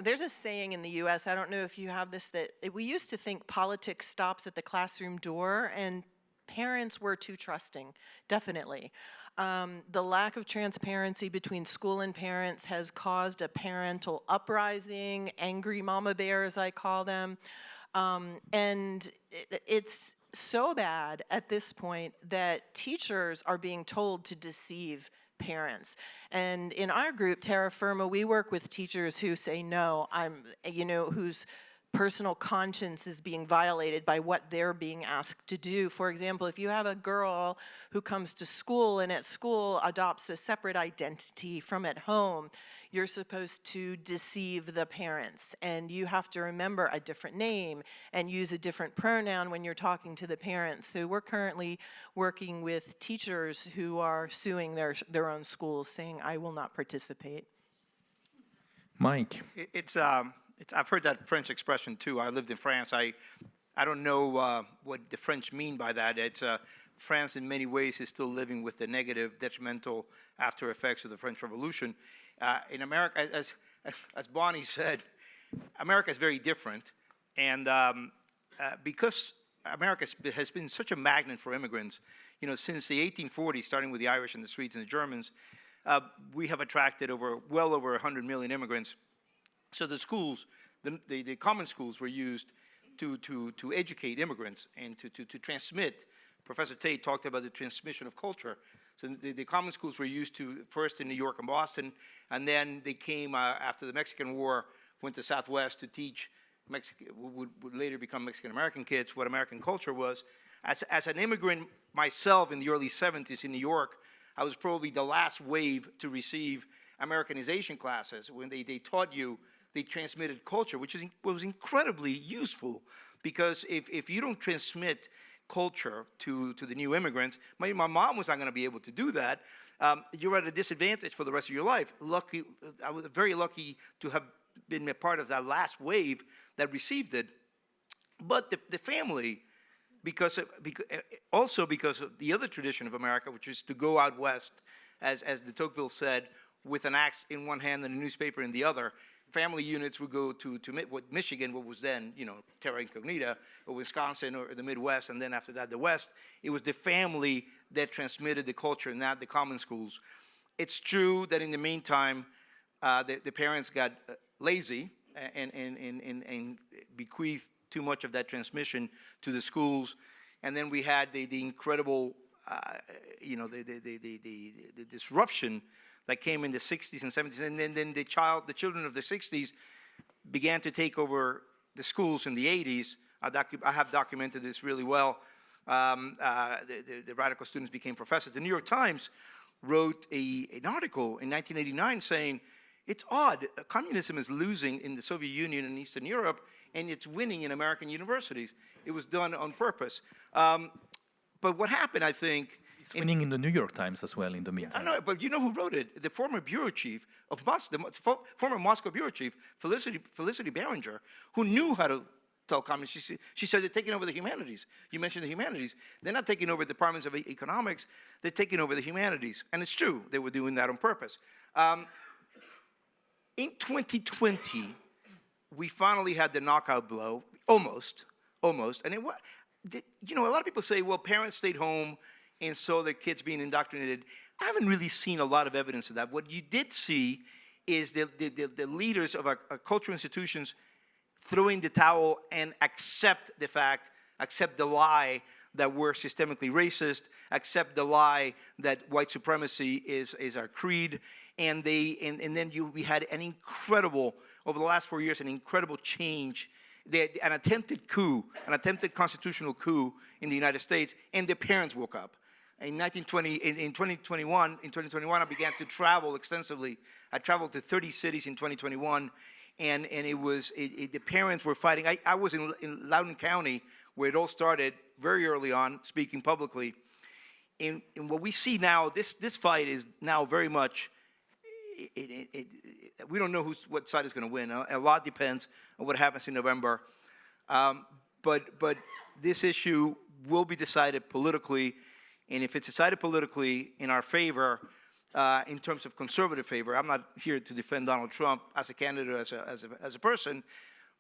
there's a saying in the U.S., I don't know if you have this, that we used to think politics stops at the classroom door, and parents were too trusting, definitely. The lack of transparency between school and parents has caused a parental uprising, angry mama bears, I call them. And it's so bad at this point that teachers are being told to deceive parents. And in our group, Terra Firma, we work with teachers who say, no, whose personal conscience is being violated by what they're being asked to do. For example, if you have a girl who comes to school and at school adopts a separate identity from at home, you're supposed to deceive the parents, and you have to remember a different name and use a different pronoun when you're talking to the parents. So we're currently working with teachers who are suing their own schools, saying, I will not participate. Mike. I've heard that French expression too. I lived in France. I don't know what the French mean by that. It's France in many ways is still living with the negative, detrimental after effects of the French Revolution. In America, as Bonnie said, America is very different, and because America has been such a magnet for immigrants, since the 1840s, starting with the Irish and the Swedes and the Germans, we have attracted well over 100 million immigrants. So the schools, the common schools, were used to educate immigrants and to transmit. Professor Tate talked about the transmission of culture. So the common schools were used to first in New York and Boston, and then they came after the Mexican War, went to Southwest to teach would later become Mexican-American kids what American culture was. As an immigrant myself in the early 70s in New York, I was probably the last wave to receive Americanization classes. When they taught you, they transmitted culture, which was incredibly useful, because if you don't transmit culture to the new immigrants, my mom was not going to be able to do that. You're at a disadvantage for the rest of your life. I was very lucky to have been a part of that last wave that received it. But the family, also because of the other tradition of America, which is to go out west as de Tocqueville said, with an axe in one hand and a newspaper in the other. Family units would go to Michigan, what was then, terra incognita, or Wisconsin, or the Midwest, and then after that, the West. It was the family that transmitted the culture, not the common schools. It's true that in the meantime, the parents got lazy and bequeathed too much of that transmission to the schools. And then we had the incredible, the disruption that came in the 60s and 70s. And then the children of the 60s began to take over the schools in the 80s. I have documented this really well. The radical students became professors. The New York Times wrote an article in 1989 saying, it's odd, communism is losing in the Soviet Union and Eastern Europe, and it's winning in American universities. It was done on purpose. But what happened, I think... It's winning in the New York Times as well in the meantime. I know, but you know who wrote it? The former bureau chief of former Moscow bureau chief, Felicity Behringer, who knew how to tell communists. She said they're taking over the humanities. You mentioned the humanities. They're not taking over departments of economics. They're taking over the humanities. And it's true, they were doing that on purpose. In 2020, we finally had the knockout blow, almost. And a lot of people say, well, parents stayed home and saw their kids being indoctrinated. I haven't really seen a lot of evidence of that. What you did see is the leaders of our cultural institutions throwing the towel and accept the lie that we're systemically racist, accept the lie that white supremacy is our creed, and then we had an incredible, over the last 4 years, an incredible change, an attempted coup, an attempted constitutional coup in the United States, and the parents woke up. In 2021, I began to travel extensively. I traveled to 30 cities in 2021, and the parents were fighting. I was in Loudoun County, where it all started very early on, speaking publicly. And what we see now, this fight is now very much, we don't know what side is going to win. A lot depends on what happens in November. But this issue will be decided politically, and if it's decided politically in our favor, in terms of conservative favor, I'm not here to defend Donald Trump as a candidate, as a person,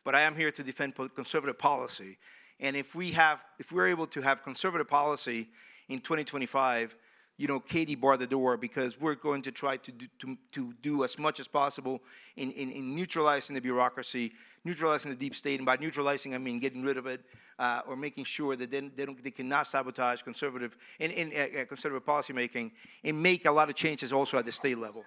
but I am here to defend conservative policy. And if we're able to have conservative policy in 2025, Katie barred the door, because we're going to try to do as much as possible in neutralizing the bureaucracy, neutralizing the deep state, and by neutralizing I mean getting rid of it, or making sure that they cannot sabotage conservative policy making, and make a lot of changes also at the state level.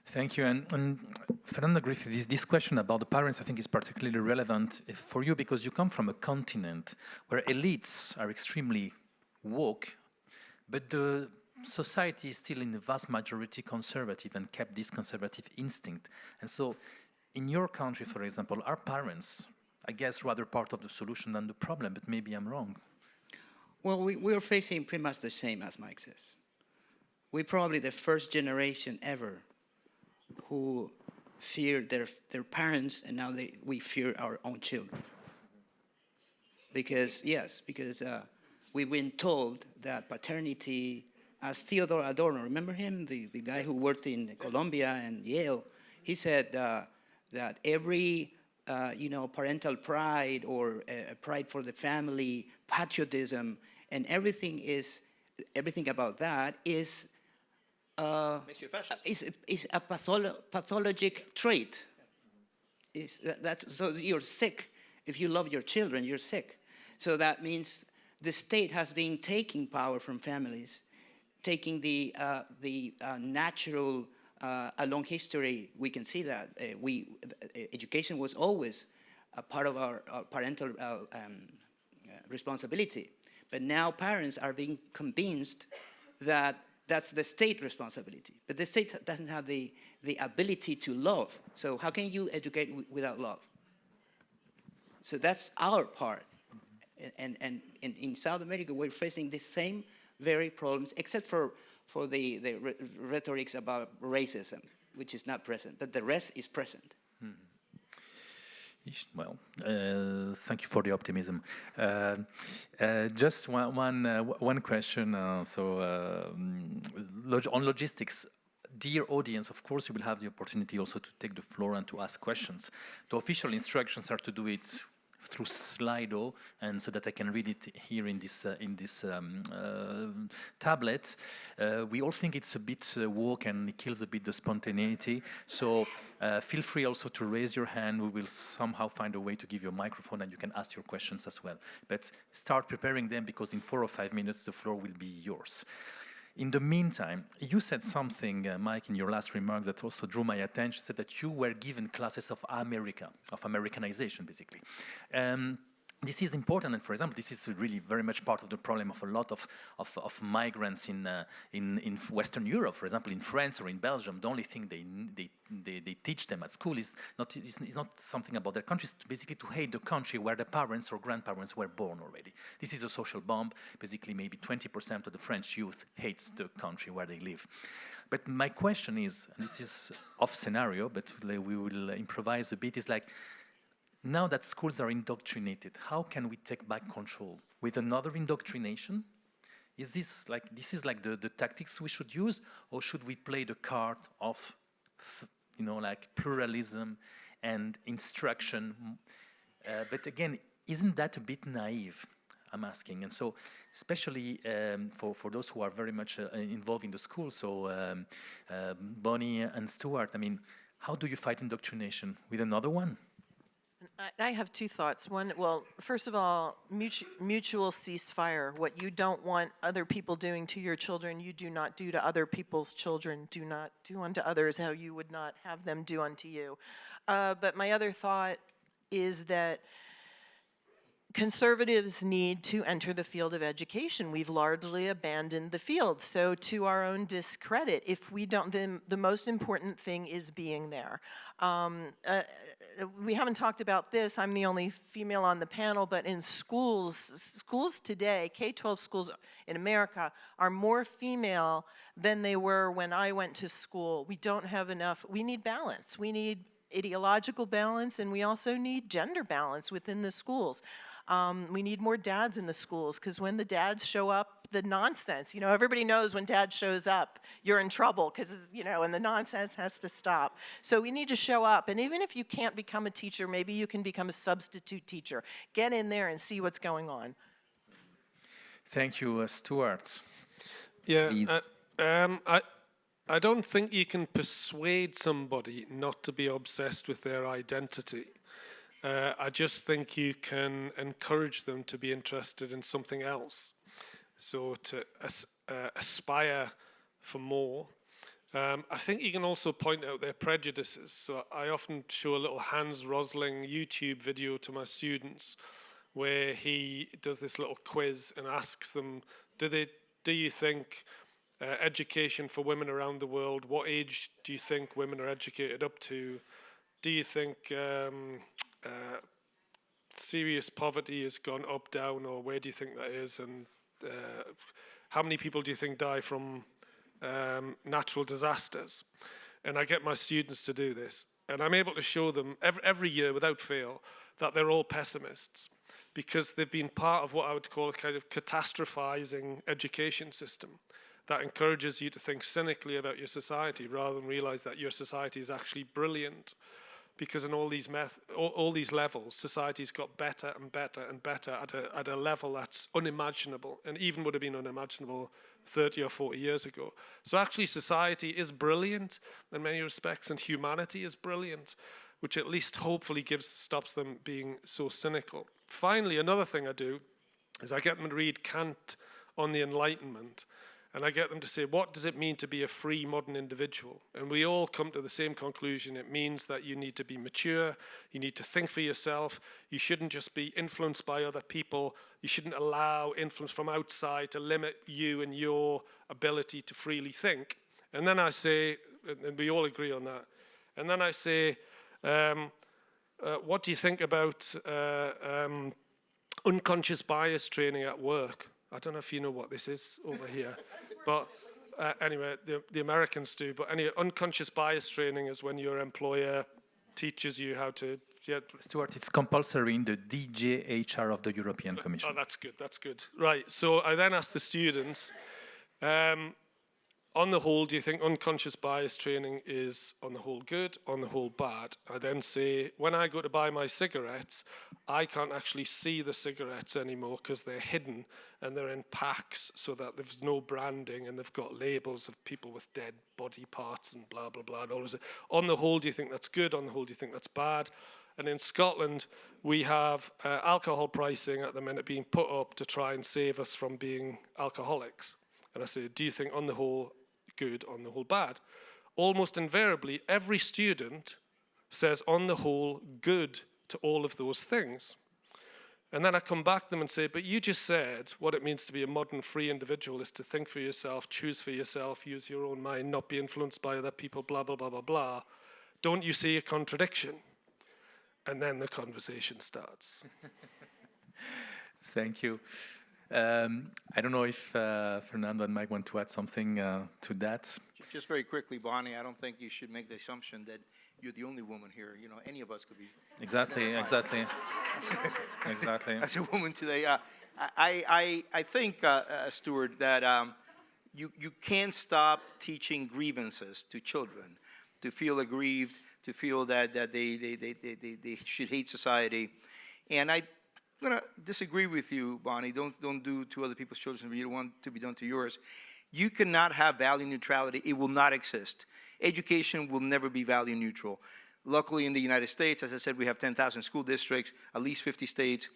Thank you. And Fernando Griffith, this question about the parents, I think, is particularly relevant for you because you come from a continent where elites are extremely woke, but the society is still in the vast majority conservative and kept this conservative instinct. And so in your country, for example, are parents, I guess, rather part of the solution than the problem, but maybe I'm wrong. Well, we are facing pretty much the same as Mike says. We're probably the first generation ever who feared their parents, and now we fear our own children. Because we've been told that paternity, as Theodore Adorno, remember him, the guy who worked in Columbia and Yale, he said that every parental pride or pride for the family, patriotism, and everything about that is Makes you a fascist. is a pathologic trait. So you're sick. If you love your children, you're sick. So that means the state has been taking power from families, taking the natural, along history, we can see that. Education was always a part of our parental responsibility. But now parents are being convinced that that's the state responsibility. But the state doesn't have the ability to love. So how can you educate without love? So that's our part. And in South America, we're facing the same very problems, except for the rhetorics about racism, which is not present. But the rest is present. Well, thank you for the optimism. Just one question. on logistics, dear audience, of course, you will have the opportunity also to take the floor and to ask questions. The official instructions are to do it through Slido, and so that I can read it here in this tablet. We all think it's a bit woke and it kills a bit the spontaneity. So feel free also to raise your hand. We will somehow find a way to give you a microphone and you can ask your questions as well. But start preparing them, because in 4 or 5 minutes the floor will be yours. In the meantime, you said something, Mike, in your last remark that also drew my attention. You said that you were given classes of America, of Americanization, basically. This is important, and for example, this is really very much part of the problem of a lot of migrants in Western Europe. For example, in France or in Belgium, the only thing they teach them at school is not something about their country. It's basically to hate the country where the parents or grandparents were born already. This is a social bomb. Basically, maybe 20% of the French youth hates the country where they live. But my question is, and this is off scenario, but we will improvise a bit, is like, now that schools are indoctrinated, how can we take back control? With another indoctrination? Is this like the tactics we should use, or should we play the card of, like pluralism and instruction? But again, isn't that a bit naive? I'm asking, and so especially for those who are very much involved in the school. So Bonnie and Stuart, I mean, how do you fight indoctrination? With another one? I have two thoughts. One, well, first of all, mutual ceasefire. What you don't want other people doing to your children, you do not do to other people's children. Do not do unto others how you would not have them do unto you. But my other thought is that conservatives need to enter the field of education. We've largely abandoned the field. So to our own discredit, if we don't, then the most important thing is being there. We haven't talked about this. I'm the only female on the panel, but in schools today, K-12 schools in America are more female than they were when I went to school. We don't have enough. We need balance. We need ideological balance, and we also need gender balance within the schools. We need more dads in the schools, because when the dads show up, the nonsense, everybody knows when dad shows up, you're in trouble, because, and the nonsense has to stop. So we need to show up, and even if you can't become a teacher, maybe you can become a substitute teacher. Get in there and see what's going on. Thank you, Stuart. Yeah, I don't think you can persuade somebody not to be obsessed with their identity. I just think you can encourage them to be interested in something else. So to aspire for more. I think you can also point out their prejudices. So I often show a little Hans Rosling YouTube video to my students where he does this little quiz and asks them, do you think education for women around the world, what age do you think women are educated up to? Do you think serious poverty has gone up, down, or where do you think that is? And how many people do you think die from natural disasters? And I get my students to do this. And I'm able to show them every year without fail that they're all pessimists, because they've been part of what I would call a kind of catastrophizing education system that encourages you to think cynically about your society rather than realize that your society is actually brilliant. Because in all these levels, society's got better and better and better at a level that's unimaginable, and even would have been unimaginable 30 or 40 years ago. So actually society is brilliant in many respects, and humanity is brilliant, which at least hopefully stops them being so cynical. Finally, another thing I do is I get them to read Kant on the Enlightenment. And I get them to say, what does it mean to be a free modern individual? And we all come to the same conclusion. It means that you need to be mature, you need to think for yourself, you shouldn't just be influenced by other people, you shouldn't allow influence from outside to limit you and your ability to freely think. And then I say, and we all agree on that, and then I say, what do you think about unconscious bias training at work? I don't know if you know what this is over here, but anyway, the Americans do. But anyway, unconscious bias training is when your employer teaches you how to. Yeah. Stuart, it's compulsory in the DJHR of the European Commission. Oh, that's good. Right. So I then ask the students, on the whole, do you think unconscious bias training is on the whole good, on the whole bad? I then say, when I go to buy my cigarettes, I can't actually see the cigarettes anymore because they're hidden and they're in packs so that there's no branding and they've got labels of people with dead body parts and blah, blah, blah. And all this. On the whole, do you think that's good? On the whole, do you think that's bad? And in Scotland, we have alcohol pricing at the minute being put up to try and save us from being alcoholics. And I say, do you think on the whole good, on the whole bad? Almost invariably, every student says on the whole good to all of those things. And then I come back to them and say, but you just said what it means to be a modern free individual is to think for yourself, choose for yourself, use your own mind, not be influenced by other people, blah, blah, blah, blah, blah. Don't you see a contradiction? And then the conversation starts. Thank you. I don't know if Fernando and Mike want to add something to that. Just very quickly, Bonnie, I don't think you should make the assumption that you're the only woman here. You know, any of us could be. Exactly. Exactly. As a woman today, I think, Stuart, that you can't stop teaching grievances to children, to feel aggrieved, to feel that they should hate society, and I'm gonna disagree with you, Bonnie. Don't do to other people's children what you don't want to be done to yours. You cannot have value neutrality. It will not exist. Education will never be value neutral. Luckily, in the United States, as I said, we have 10,000 school districts, at least 50 states.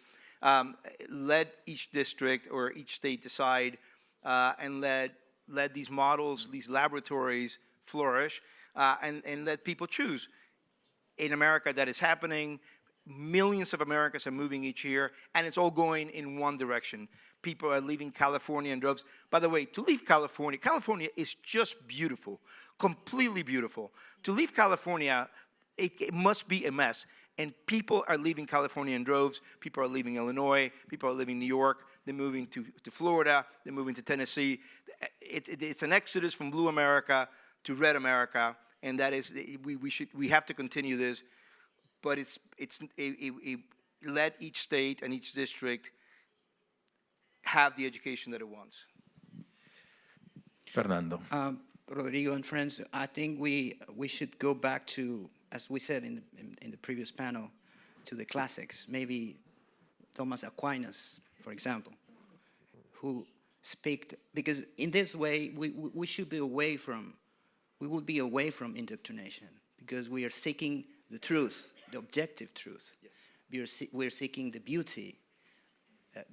Let each district or each state decide, and let these models, these laboratories flourish, and let people choose. In America, that is happening. Millions of Americans are moving each year, and it's all going in one direction. People are leaving California in droves. By the way, to leave California, California is just beautiful, completely beautiful. To leave California, it must be a mess. And people are leaving California in droves. People are leaving Illinois. People are leaving New York. They're moving to Florida. They're moving to Tennessee. It's an exodus from blue America to red America, and that is we have to continue this. But let each state and each district have the education that it wants. Fernando. Rodrigo and friends, I think we should go back to, as we said in the previous panel, to the classics. Maybe Thomas Aquinas, for example, who speak, because in this way we should be away from, we would be away from indoctrination, because we are seeking the truth, the objective truth. Yes. We're seeking the beauty.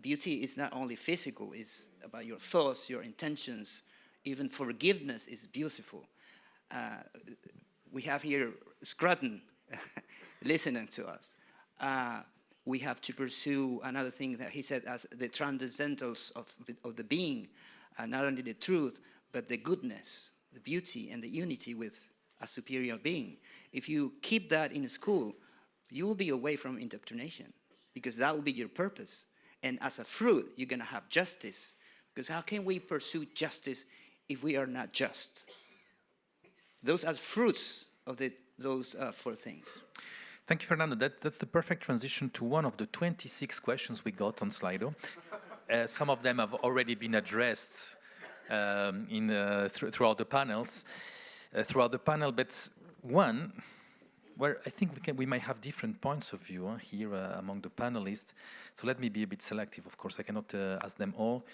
Beauty is not only physical, it's about your thoughts, your intentions. Even forgiveness is beautiful. We have here Scruton listening to us. We have to pursue another thing that he said as the transcendentals of the being, not only the truth, but the goodness, the beauty, and the unity with a superior being. If you keep that in school, you will be away from indoctrination, because that will be your purpose. And as a fruit, you're going to have justice. Because how can we pursue justice if we are not just? Those are fruits of those four things. Thank you, Fernando. That's the perfect transition to one of the 26 questions we got on Slido. Some of them have already been addressed throughout the panels. Throughout the panel, but one where I think we might have different points of view here among the panelists. So let me be a bit selective. Of course, I cannot ask them all.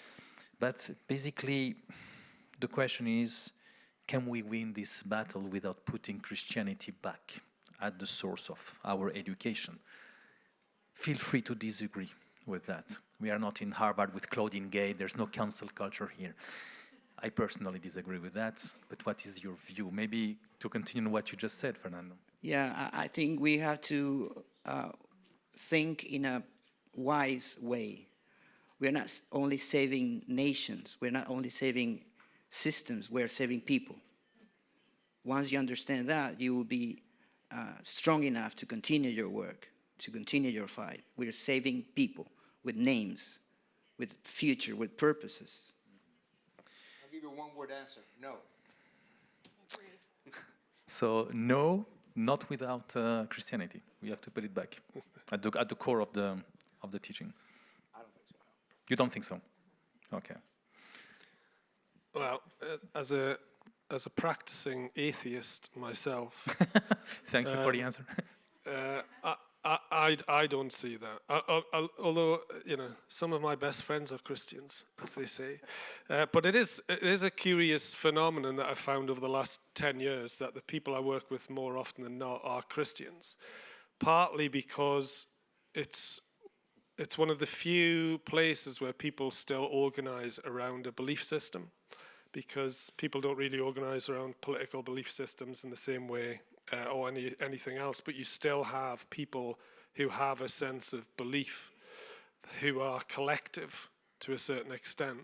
But basically, the question is, can we win this battle without putting Christianity back at the source of our education? Feel free to disagree with that. We are not in Harvard with Claudine Gay. There's no cancel culture here. I personally disagree with that, but what is your view? Maybe to continue what you just said, Fernando. Yeah, I think we have to think in a wise way. We're not only saving nations, we're not only saving systems, we're saving people. Once you understand that, you will be strong enough to continue your work, to continue your fight. We're saving people with names, with future, with purposes. I'll give you a one-word answer: no. So no, not without Christianity. We have to put it back at the core of the teaching. I don't think so. No. You don't think so? Okay. Well, as a as a practicing atheist myself, Thank you for the answer. I don't see that. Although, you know, some of my best friends are Christians, as they say. But it is a curious phenomenon that I've found over the last 10 years, that the people I work with more often than not are Christians. Partly because it's one of the few places where people still organize around a belief system, because people don't really organize around political belief systems in the same way or anything else, but you still have people who have a sense of belief, who are collective to a certain extent.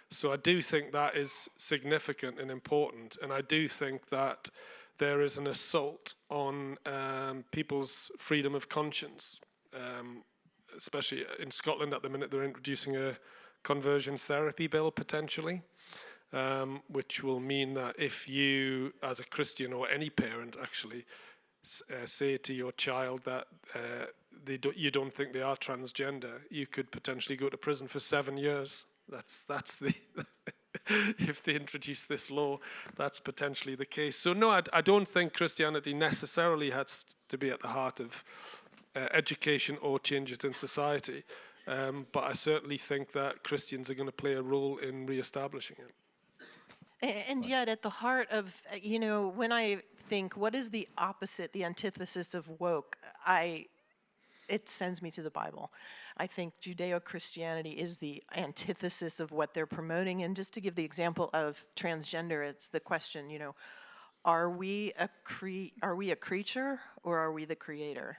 So I do think that is significant and important, and I do think that there is an assault on people's freedom of conscience, especially in Scotland at the minute. They're introducing a conversion therapy bill potentially, which will mean that if you, as a Christian or any parent actually, say to your child that you don't think they are transgender, you could potentially go to prison for 7 years. That's the if they introduce this law, that's potentially the case. So no, I don't think Christianity necessarily has to be at the heart of education or changes in society, but I certainly think that Christians are going to play a role in re-establishing it. And yet at the heart of, you know, when I think, what is the opposite, the antithesis of woke, it sends me to the Bible. I think Judeo-Christianity is the antithesis of what they're promoting. And just to give the example of transgender, it's the question, you know, are we a creature or are we the creator?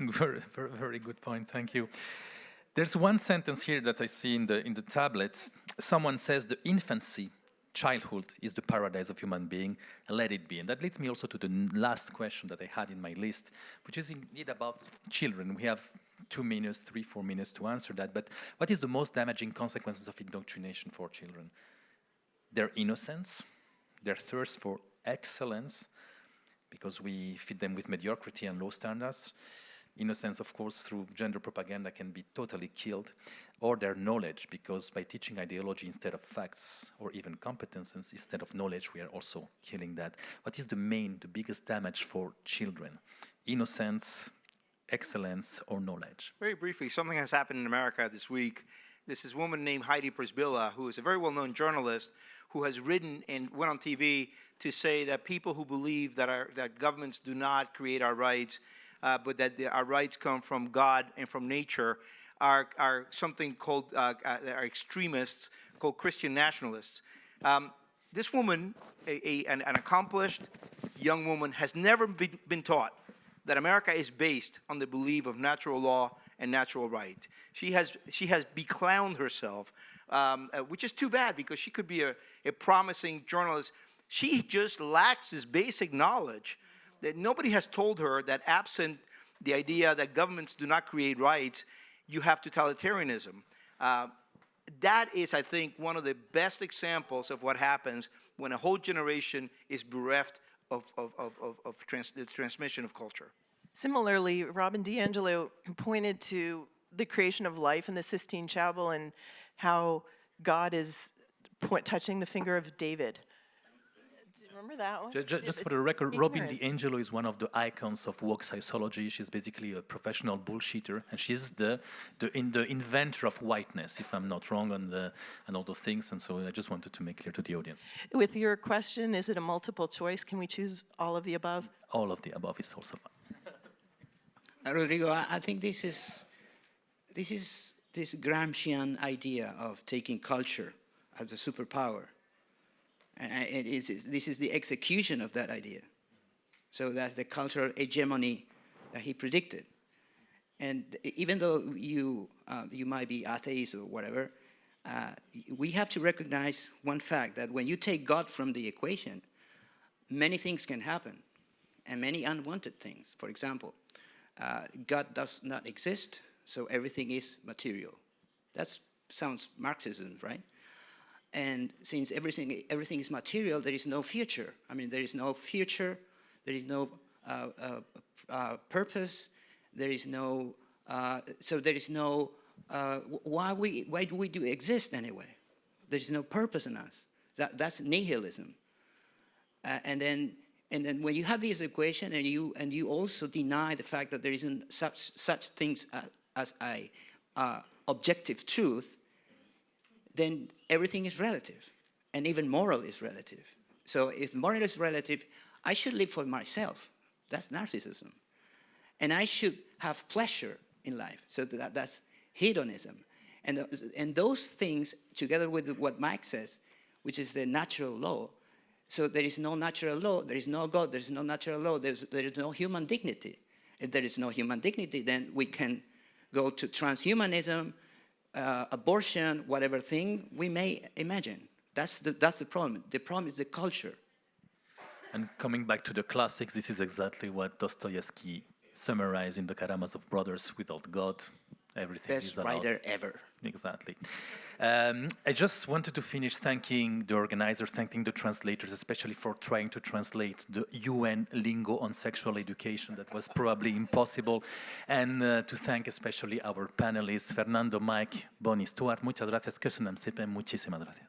Very, very, very good point. Thank you. There's one sentence here that I see in the tablets. Someone says the infancy, childhood, is the paradise of human being. Let it be. And that leads me also to the last question that I had in my list, which is indeed about children. We have 2 minutes, 3, 4 minutes to answer that. But what is the most damaging consequences of indoctrination for children? Their innocence, their thirst for excellence, because we feed them with mediocrity and low standards. Innocence, of course, through gender propaganda can be totally killed, or their knowledge, because by teaching ideology instead of facts, or even competences instead of knowledge, we are also killing that. What is the biggest damage for children? Innocence, excellence, or knowledge? Very briefly, something has happened in America this week. This is a woman named Heidi Prisbilla, who is a very well-known journalist, who has written and went on TV to say that people who believe that governments do not create our rights, but that our rights come from God and from nature, are something called are extremists called Christian nationalists. This woman, an accomplished young woman, has never been taught that America is based on the belief of natural law and natural right. She has beclowned herself, which is too bad, because she could be a promising journalist. She just lacks this basic knowledge that nobody has told her that absent the idea that governments do not create rights, you have totalitarianism. That is, I think, one of the best examples of what happens when a whole generation is bereft of the transmission of culture. Similarly, Robin DiAngelo pointed to the creation of life in the Sistine Chapel and how God is touching the finger of David. Remember that one? Just for the record, Robin DiAngelo is one of the icons of woke sociology. She's basically a professional bullshitter, and she's the inventor of whiteness, if I'm not wrong, and all those things. And so I just wanted to make clear to the audience. With your question, is it a multiple choice? Can we choose all of the above? All of the above is also fine. Rodrigo, I think this is this Gramscian idea of taking culture as a superpower. And this is the execution of that idea. So that's the cultural hegemony that he predicted. And even though you might be atheist or whatever, we have to recognize one fact, that when you take God from the equation, many things can happen, and many unwanted things. For example, God does not exist, so everything is material. That sounds Marxism, right? And since everything is material, there is no future. I mean, there is no future, there is no purpose, there is no, so there is no, why do we exist anyway? There is no purpose in us. That's nihilism. And then when you have this equation and you also deny the fact that there isn't such things as a objective truth, then everything is relative, and even moral is relative. So if moral is relative, I should live for myself. That's narcissism. And I should have pleasure in life. So that's hedonism. And those things, together with what Mike says, which is the natural law, so there is no natural law, there is no God, there is no natural law, there is no human dignity. If there is no human dignity, then we can go to transhumanism, abortion, whatever thing we may imagine. That's the problem. The problem is the culture. And coming back to the classics, this is exactly what Dostoevsky summarized in the Karamazov Brothers. Without God, everything is allowed. Best writer ever. Exactly. I just wanted to finish thanking the organizers, thanking the translators, especially for trying to translate the UN lingo on sexual education. That was probably impossible. And to thank especially our panelists, Fernando, Mike, Bonnie, Stuart. Muchas gracias. Köszönöm szépen. Muchísimas gracias.